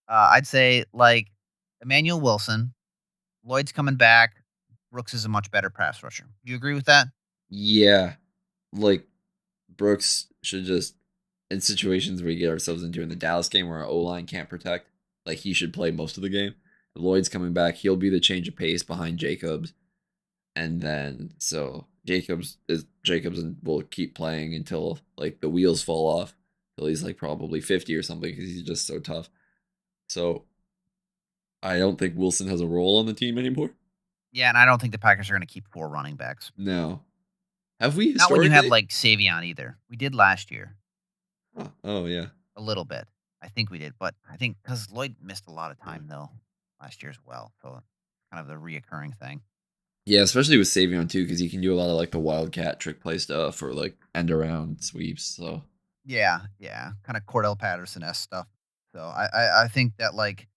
I'd say like Emmanuel Wilson, Lloyd's coming back. Brooks is a much better pass rusher. Do you agree with that? Yeah, like Brooks should just in situations where we get ourselves into in the Dallas game where our O line can't protect, like he should play most of the game. Lloyd's coming back; he'll be the change of pace behind Jacobs, and then so Jacobs and will keep playing until like the wheels fall off, till he's like probably 50 or something because he's just so tough. So I don't think Wilson has a role on the team anymore. Yeah, and I don't think the Packers are going to keep 4 running backs. No, have we? Not when you have like Savion either. We did last year. Oh yeah, a little bit. I think we did, but I think because Lloyd missed a lot of time though last year as well, so kind of the reoccurring thing. yeah, especially with Savion too, because he can do a lot of like the wildcat trick play stuff or like end around sweeps. So Yeah, kind of Cordell Patterson s stuff. So I think that like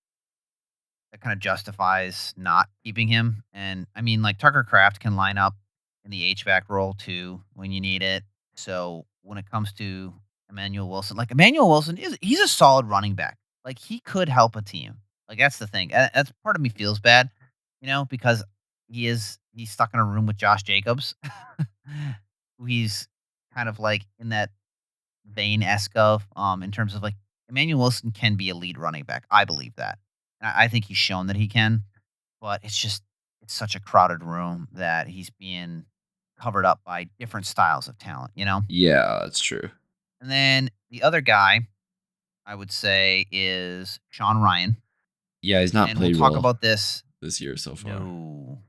that kind of justifies not keeping him. And I mean, like Tucker Kraft can line up in the HVAC role too when you need it. So when it comes to Emmanuel Wilson, like Emmanuel Wilson he's a solid running back. Like he could help a team. Like that's the thing. That's part of me feels bad, because he's stuck in a room with Josh Jacobs. Who he's kind of like in that vein esque of in terms of like Emmanuel Wilson can be a lead running back. I believe that. And I think he's shown that he can, but it's such a crowded room that he's being covered up by different styles of talent. yeah, that's true. And then the other guy I would say is Sean Ryan. Yeah, he's not And played we'll talk well about this. this year so far. No,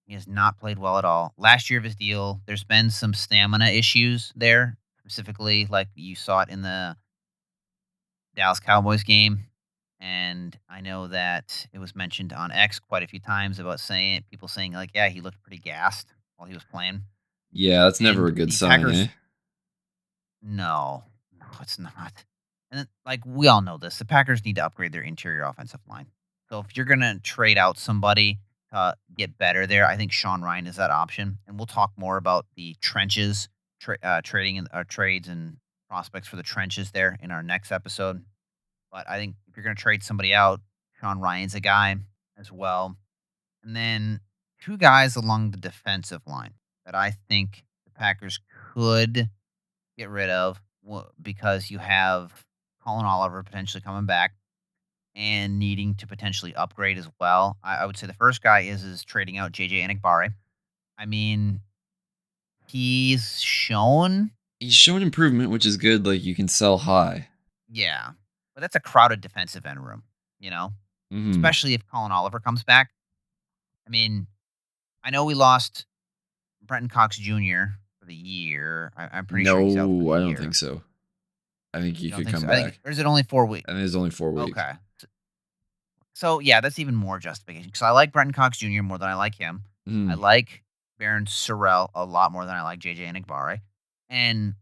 he has not played well at all. Last year of his deal, there's been some stamina issues there, specifically like you saw it in the Dallas Cowboys game. And I know that it was mentioned on X quite a few times about people saying like, yeah, he looked pretty gassed while he was playing. Yeah, that's never And a good the sign, Packers, eh? no, it's not. And like we all know this, the Packers need to upgrade their interior offensive line. So if you're gonna trade out somebody to get better there, I think Sean Ryan is that option. And we'll talk more about the trenches, trading and trades and prospects for the trenches there in our next episode. But I think if you're gonna trade somebody out, Sean Ryan's a guy as well. And then two guys along the defensive line that I think the Packers could get rid of because you have Colin Oliver potentially coming back and needing to potentially upgrade as well. I would say the first guy is trading out JJ Enigbare. I mean, he's shown, He's shown improvement, which is good. Like you can sell high. yeah, but that's a crowded defensive end room, Mhm. especially if Colin Oliver comes back. I mean, I know we lost Brenton Cox Jr. for the year. I'm pretty sure he's out for the No, I don't year. think so. I think he You don't could think come so? I think, back. or is it only 4 weeks? I think it's only 4 weeks. Okay. So yeah, that's even more justification because I like Brenton Cox Jr. more than I like him. I Mhm. like Baron Sorrell a lot more than I like JJ Enigbare. And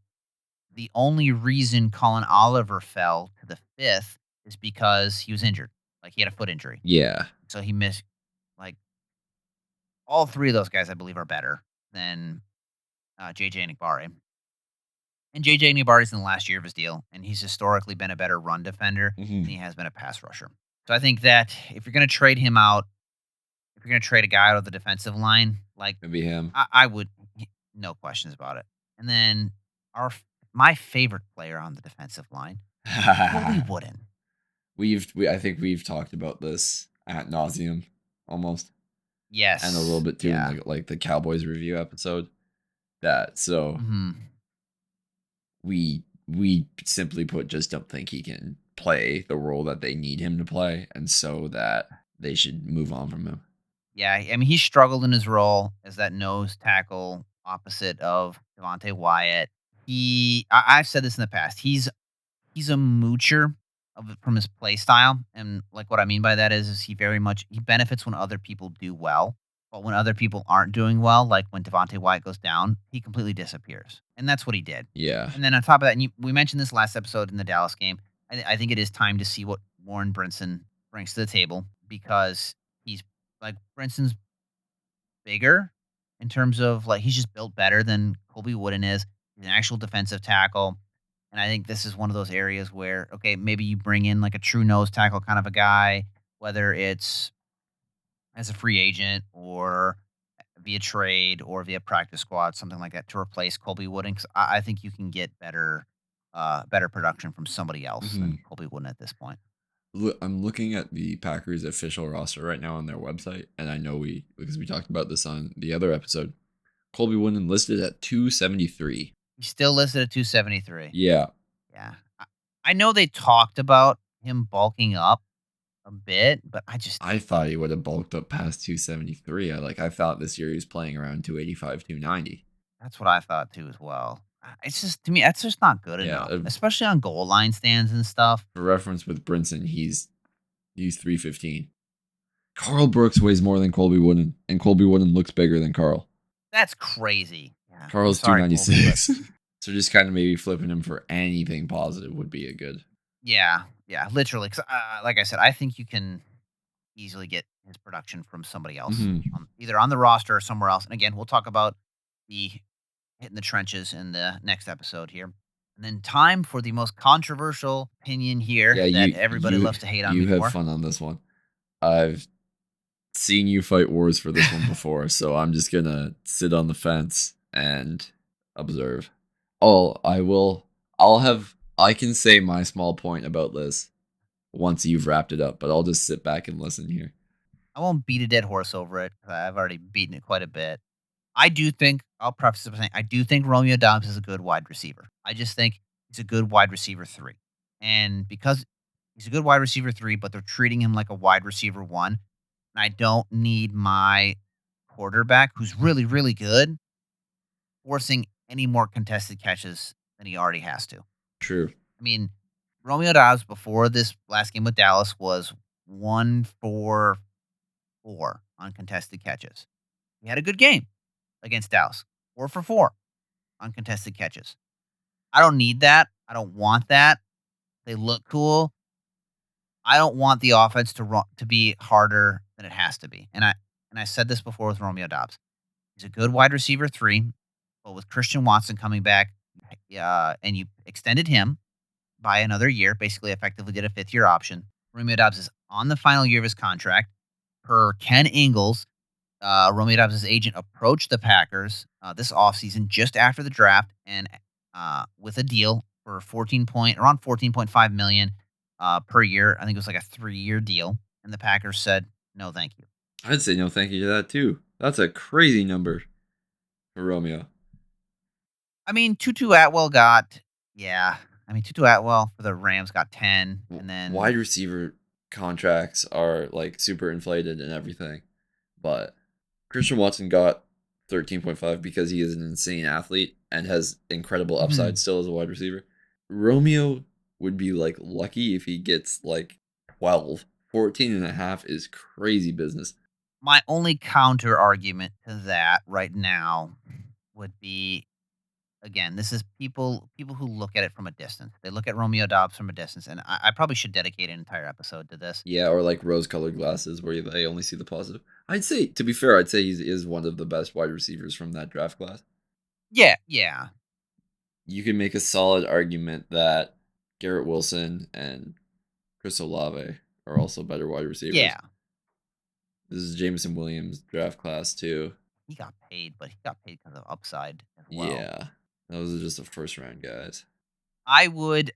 the only reason Colin Oliver fell to the fifth is because he was injured. Like he had a foot injury. Yeah. So he missed like all three of those guys, I believe, are better than JJ Enigbare. And JJ Enigbare is in the last year of his deal, and he's historically been a better run defender than Mhm. he has been a pass rusher. So I think that if you're going to trade him out, if you're going to trade a guy out of the defensive line, like Maybe him. I would, no questions about it. And then my favorite player on the defensive line, Colby Wooden. I think we've talked about this at nauseum almost, Yes, and a little bit too yeah. in like the Cowboys review episode. So Mhm. we simply put just don't think he can play the role that they need him to play, and so that they should move on from him. Yeah, I mean, he struggled in his role as that nose tackle opposite of Devontae Wyatt. I've said this in the past. He's a moocher from his play style, and like what I mean by that is he benefits when other people do well, but when other people aren't doing well, like when Devontae Wyatt goes down, he completely disappears, and that's what he did. Yeah. And then on top of that, and we mentioned this last episode in the Dallas game. I think it is time to see what Warren Brinson brings to the table because he's like Brinson's bigger in terms of like he's just built better than Colby Wooden is. He's an actual defensive tackle. And I think this is one of those areas where, okay, maybe you bring in like a true nose tackle kind of a guy, whether it's as a free agent or via trade or via practice squad, something like that to replace Colby Wooden. 'Cause I think you can get better production from somebody else than Colby Wooden at this point. I'm looking at the Packers official roster right now on their website, and I know because we talked about this on the other episode. Colby Wooden listed at 273. He's still listed at 273. Yeah. Yeah. I know they talked about him bulking up a bit, but I thought he would have bulked up past 273. I thought this year he was playing around 285, 290. that's what I thought too as well. It's just to me, that's just not good Yeah, enough, especially on goal line stands and stuff. For reference with Brinson, he's 315. Carl Brooks weighs more than Colby Wooden, and Colby Wooden looks bigger than Carl. That's crazy. Yeah. Carl's Sorry, Colby, 296. So just kind of maybe flipping him for anything positive would be a good. Yeah, literally. 'Cause, like I said, I think you can easily get his production from somebody else, either on the roster or somewhere else. And again, we'll talk about the hitting the trenches in the next episode here. And then time for the most controversial opinion here that everybody loves to hate on me You for. have fun on this one. I've seen you fight wars for this one before, so I'm just gonna sit on the fence and observe. I can say my small point about this once you've wrapped it up, but I'll just sit back and listen here. I won't beat a dead horse over it. 'Cause I've already beaten it quite a bit. I'll preface it by saying, I do think Romeo Dobbs is a good wide receiver. I just think he's a good wide receiver 3. And because he's a good wide receiver 3, but they're treating him like a wide receiver 1, and I don't need my quarterback, who's really, really good, forcing any more contested catches than he already has to. True. I mean, Romeo Dobbs before this last game with Dallas was 1 for 4 on contested catches. He had a good game against Dallas, 4 for 4 on contested catches. I don't need that. I don't want that. They look cool. I don't want the offense to be harder than it has to be. And I said this before with Romeo Dobbs. He's a good wide receiver 3, but with Christian Watson coming back, and you extended him by another year, basically effectively did a 5th-year option. Romeo Dobbs is on the final year of his contract. Per Ken Ingalls, Romeo Dobbs' agent approached the Packers this offseason just after the draft and with a deal for around $14.5 million per year. I think it was like a 3-year deal. And the Packers said, no, thank you. I'd say no thank you to that too. That's a crazy number for Romeo. I mean, Tutu Atwell got, Tutu Atwell for the Rams got 10. And then wide receiver contracts are like super inflated and everything. But Christian Watson got 13.5 because he is an insane athlete and has incredible upside still as a wide receiver. Romeo would be like lucky if he gets like 12. 14.5 is crazy business. My only counter argument to that right now would be, again, this is people who look at it from a distance. They look at Romeo Dobbs from a distance, and I probably should dedicate an entire episode to this. Yeah, or like rose-colored glasses where they only see the positive. I'd say, to be fair, he is one of the best wide receivers from that draft class. Yeah. You can make a solid argument that Garrett Wilson and Chris Olave are also better wide receivers. Yeah. This is Jameson Williams draft class too. He got paid, but he got paid because of upside as well. Yeah. Those are just the first round guys. I would,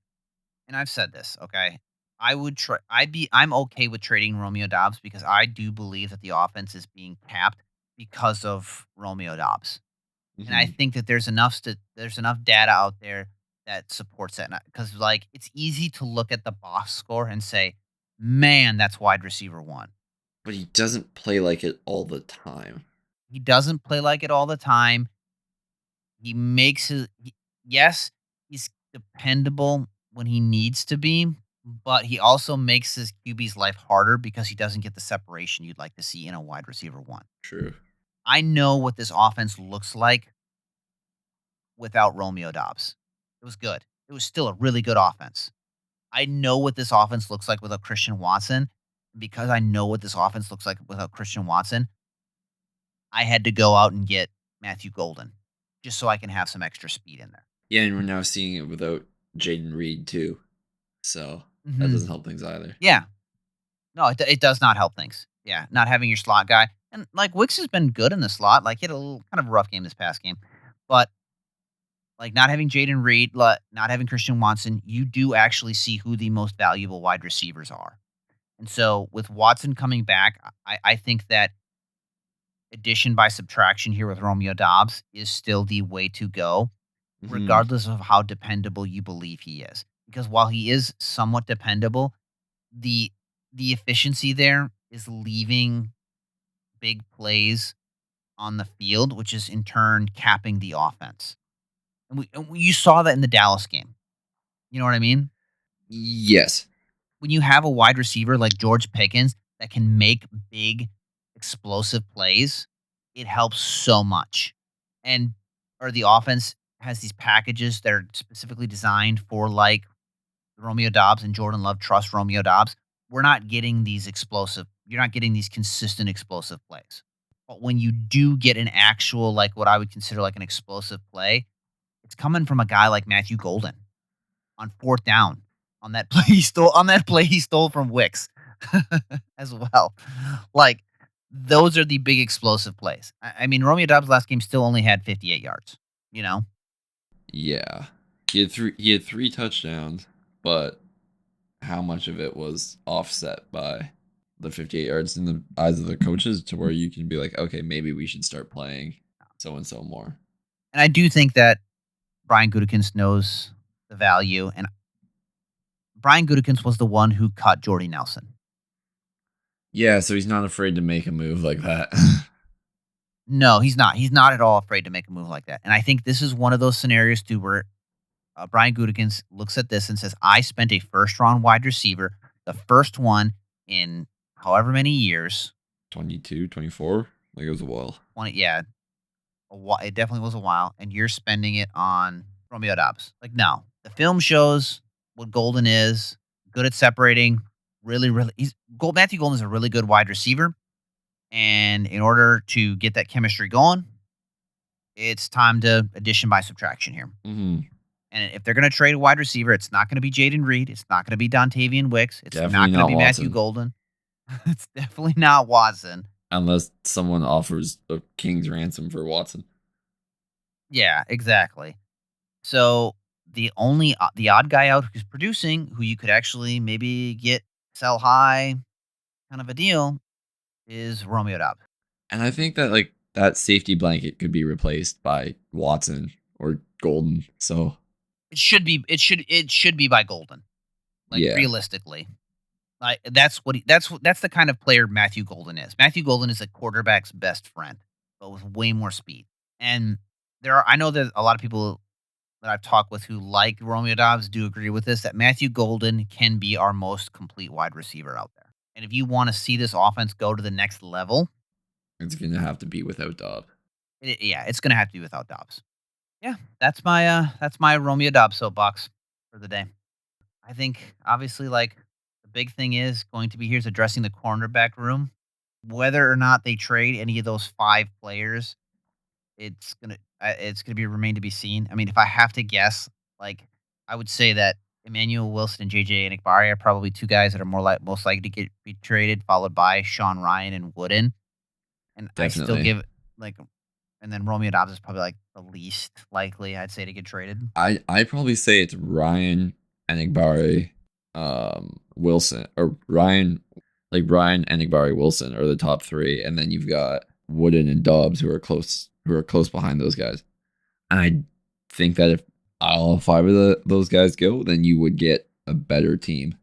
and I've said this, okay? I'm okay with trading Romeo Dobbs because I do believe that the offense is being capped because of Romeo Dobbs. Mm-hmm. And I think that there's enough data out there that supports that. Because like it's easy to look at the box score and say, man, that's wide receiver 1. But he doesn't play like it all the time. He doesn't play like it all the time. He makes yes, he's dependable when he needs to be, but he also makes his QB's life harder because he doesn't get the separation you'd like to see in a wide receiver 1. True. I know what this offense looks like without Romeo Dobbs. It was good. It was still a really good offense. I know what this offense looks like without Christian Watson. Because I know what this offense looks like without Christian Watson, I had to go out and get Matthew Golden just so I can have some extra speed in there. Yeah, and we're now seeing it without Jaden Reed too. So that doesn't help things either. Yeah. No, it does not help things. Yeah, not having your slot guy. And like Wicks has been good in the slot. Like he had a little kind of rough game this past game. But like not having Jaden Reed, not having Christian Watson, you do actually see who the most valuable wide receivers are. And so with Watson coming back, I think that addition by subtraction here with Romeo Dobbs is still the way to go, regardless of how dependable you believe he is. Because while he is somewhat dependable, the efficiency there is leaving big plays on the field, which is in turn capping the offense. And you saw that in the Dallas game. You know what I mean? Yes. When you have a wide receiver like George Pickens that can make big, explosive plays, it helps so much. Or the offense has these packages that are specifically designed for like Romeo Dobbs, and Jordan Love trusts Romeo Dobbs. We're not getting you're not getting these consistent explosive plays. But when you do get an actual, like what I would consider like an explosive play, it's coming from a guy like Matthew Golden on 4th down. On that play he stole from Wicks as well. Like those are the big explosive plays. I mean, Romeo Dobbs' last game still only had 58 yards. You know? Yeah, he had 3 touchdowns, but how much of it was offset by the 58 yards in the eyes of the coaches to where you can be like, okay, maybe we should start playing so and so more. And I do think that Brian Gutekunst knows the value, and Brian Gutekunst was the one who cut Jordy Nelson. Yeah, so he's not afraid to make a move like that. No, he's not. He's not at all afraid to make a move like that. And I think this is one of those scenarios too where Brian Gutekunst looks at this and says, I spent a first-round wide receiver, the first one in however many years. 22, 24? Like it was a while. It definitely was a while. And you're spending it on Romeo Dobbs. Like, no, The film shows what Golden is, good at separating. Matthew Golden is a really good wide receiver, and in order to get that chemistry going, it's time to addition by subtraction here. Mm-hmm. And if they're going to trade a wide receiver, it's not going to be Jaden Reed. It's not going to be Dontavian Wicks. It's Definitely not going to be Watson. Matthew Golden. It's definitely not Watson. Unless someone offers a king's ransom for Watson. Yeah, exactly. So the odd guy out who's producing, who you could actually maybe sell high, kind of a deal, is Romeo Doubs. And I think that like that safety blanket could be replaced by Watson or Golden. So It should be by Golden. Like Yeah. realistically. That's the kind of player Matthew Golden is. Matthew Golden is a quarterback's best friend, but with way more speed. And I know that a lot of people that I've talked with who like Romeo Doubs do agree with this, that Matthew Golden can be our most complete wide receiver out there. And if you want to see this offense go to the next level, it's gonna have to be without Dobbs. it's going to have to be without Doubs. Yeah, that's my Romeo Doubs soapbox for the day. I think obviously like the big thing is going to be here's addressing the cornerback room. Whether or not they trade any of those 5 players, it's gonna be remain to be seen. I mean, if I have to guess, like I would say that Emmanuel Wilson and JJ Enikbari are probably 2 guys that are most likely to be traded, followed by Sean Ryan and Wooden. And I still Definitely. give and then Romeo Doubs is probably like the least likely I'd say to get traded. I probably say it's Ryan, Enigbari, Wilson, or Ryan Enigbari, Wilson are the top 3, and then you've got Wooden and Dobbs who are close behind those guys. And I think that if all 5 of those guys go, then you would get a better team.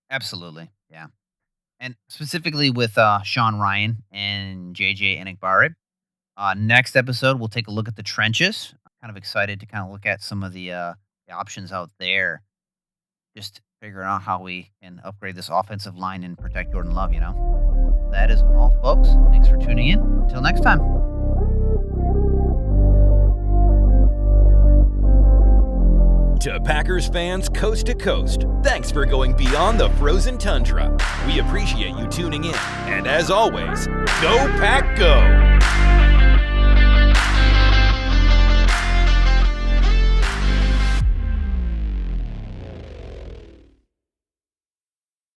Absolutely, yeah. And specifically with Sean Ryan and JJ Enikbari. Next episode, we'll take a look at the trenches. I'm kind of excited to kind of look at some of the options out there. Just figuring out how we can upgrade this offensive line and protect Jordan Love, That is all, folks. Thanks for tuning in. Until next time. To Packers fans coast to coast, thanks for going beyond the frozen tundra. We appreciate you tuning in. And as always, go Pack Go!